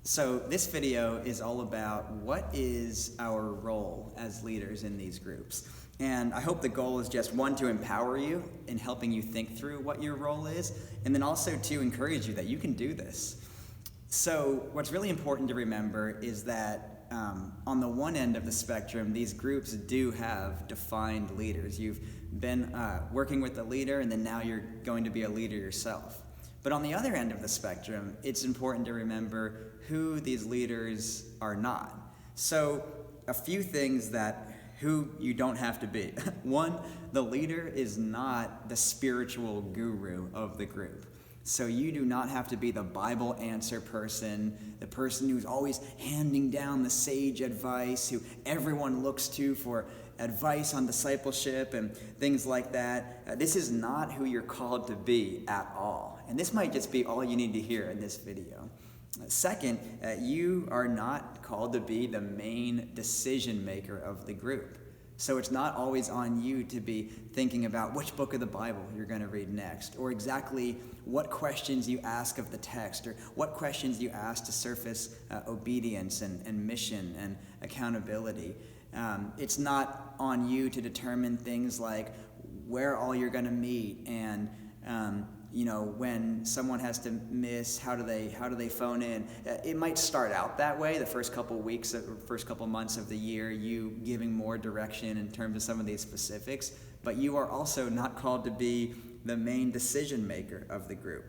So this video is all about what is our role as leaders in these groups. And I hope the goal is just one, to empower you in helping you think through what your role is, and then also to encourage you that you can do this. So what's really important to remember is that on the one end of the spectrum, these groups do have defined leaders. You've been working with a leader, and then now you're going to be a leader yourself. But on the other end of the spectrum, it's important to remember who these leaders are not. So a few things that who you don't have to be. One, the leader is not the spiritual guru of the group. So you do not have to be the Bible answer person, the person who's always handing down the sage advice, who everyone looks to for advice on discipleship and things like that. This is not who you're called to be at all. And this might just be all you need to hear in this video. Second, you are not called to be the main decision maker of the group. So it's not always on you to be thinking about which book of the Bible you're going to read next, or exactly what questions you ask of the text, or what questions you ask to surface obedience and mission and accountability. It's not on you to determine things like where all you're going to meet and when someone has to miss, how do they phone in? It might start out that way, the first couple weeks, or first couple months of the year, you giving more direction in terms of some of these specifics, but you are also not called to be the main decision maker of the group.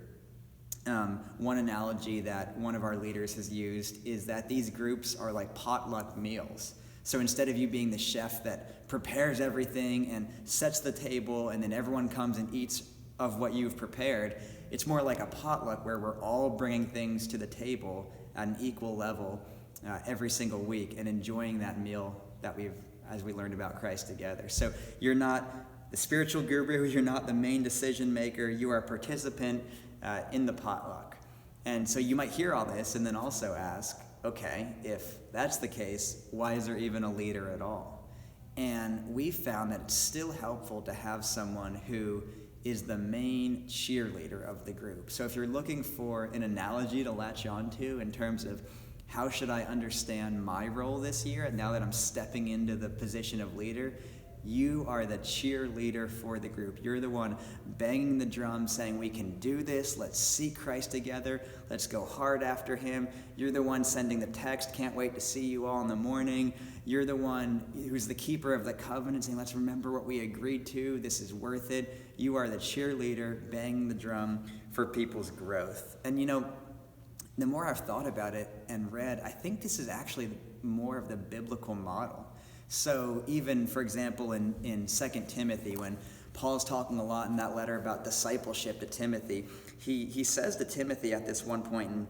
One analogy that one of our leaders has used is that these groups are like potluck meals. So instead of you being the chef that prepares everything and sets the table and then everyone comes and eats of what you've prepared, it's more like a potluck where we're all bringing things to the table at an equal level every single week and enjoying that meal that as we learned about Christ together. So you're not the spiritual guru, you're not the main decision maker, you are a participant in the potluck. And so you might hear all this and then also ask, okay, if that's the case, why is there even a leader at all? And we found that it's still helpful to have someone who is the main cheerleader of the group. So if you're looking for an analogy to latch onto in terms of how should I understand my role this year, now that I'm stepping into the position of leader, you are the cheerleader for the group. You're the one banging the drum saying, we can do this, let's seek Christ together, let's go hard after him. You're the one sending the text, can't wait to see you all in the morning. You're the one who's the keeper of the covenant saying, let's remember what we agreed to, this is worth it. You are the cheerleader banging the drum for people's growth. And the more I've thought about it and read, I think this is actually more of the biblical model. So even, for example, in 2 Timothy, when Paul's talking a lot in that letter about discipleship to Timothy, he says to Timothy at this one point in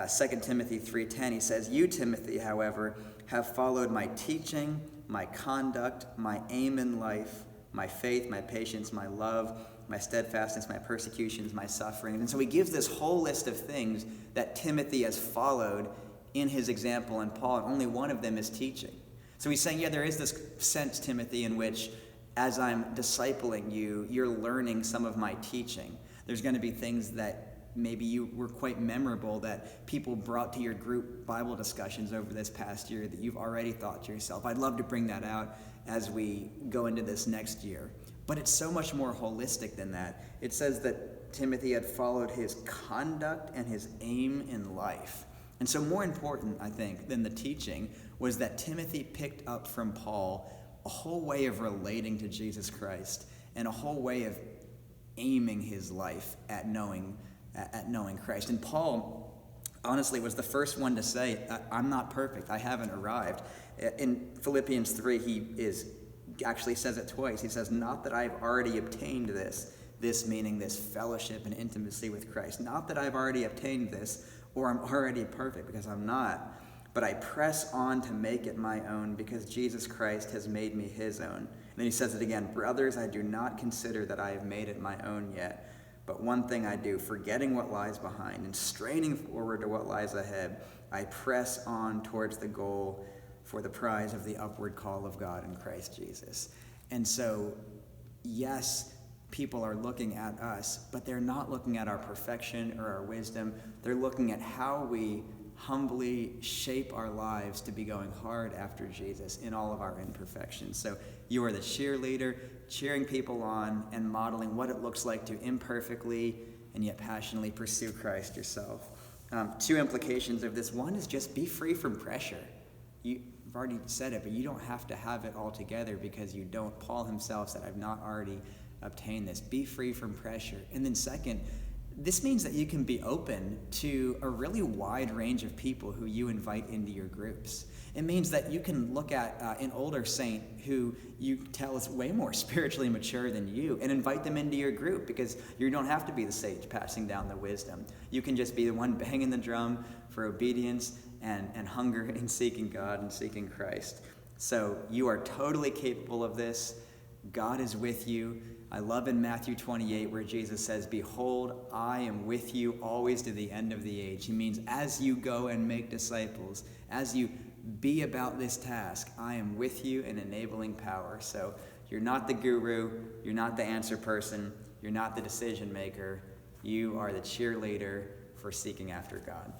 2 Timothy 3:10, he says, "You, Timothy, however, have followed my teaching, my conduct, my aim in life, my faith, my patience, my love, my steadfastness, my persecutions, my suffering." And so he gives this whole list of things that Timothy has followed in his example in Paul, and only one of them is teaching. So he's saying, there is this sense, Timothy, in which as I'm discipling you, you're learning some of my teaching. There's going to be things that maybe you were quite memorable that people brought to your group Bible discussions over this past year that you've already thought to yourself. I'd love to bring that out as we go into this next year. But it's so much more holistic than that. It says that Timothy had followed his conduct and his aim in life. And so more important, I think, than the teaching was that Timothy picked up from Paul a whole way of relating to Jesus Christ and a whole way of aiming his life at knowing Christ. And Paul, honestly, was the first one to say, I'm not perfect. I haven't arrived. In Philippians 3, he actually says it twice. He says, not that I've already obtained this meaning this fellowship and intimacy with Christ. Not that I've already obtained this, or I'm already perfect, because I'm not. But I press on to make it my own, because Jesus Christ has made me his own. And then he says it again, brothers, I do not consider that I have made it my own yet. But one thing I do, forgetting what lies behind and straining forward to what lies ahead, I press on towards the goal for the prize of the upward call of God in Christ Jesus. And so, yes, people are looking at us, but they're not looking at our perfection or our wisdom. They're looking at how we humbly shape our lives to be going hard after Jesus in all of our imperfections. So you are the cheerleader, cheering people on and modeling what it looks like to imperfectly and yet passionately pursue Christ yourself. Two implications of this. One is just be free from pressure. I've already said it, but you don't have to have it all together because you don't. Paul himself said, I've not already obtained this. Be free from pressure. And then second, this means that you can be open to a really wide range of people who you invite into your groups. It means that you can look at an older saint who you tell is way more spiritually mature than you and invite them into your group, because you don't have to be the sage passing down the wisdom. You can just be the one banging the drum for obedience and hunger in seeking God and seeking Christ. So you are totally capable of this. God is with you. I love in Matthew 28 where Jesus says, behold, I am with you always to the end of the age. He means as you go and make disciples, as you be about this task, I am with you in enabling power. So you're not the guru, you're not the answer person, you're not the decision maker. You are the cheerleader for seeking after God.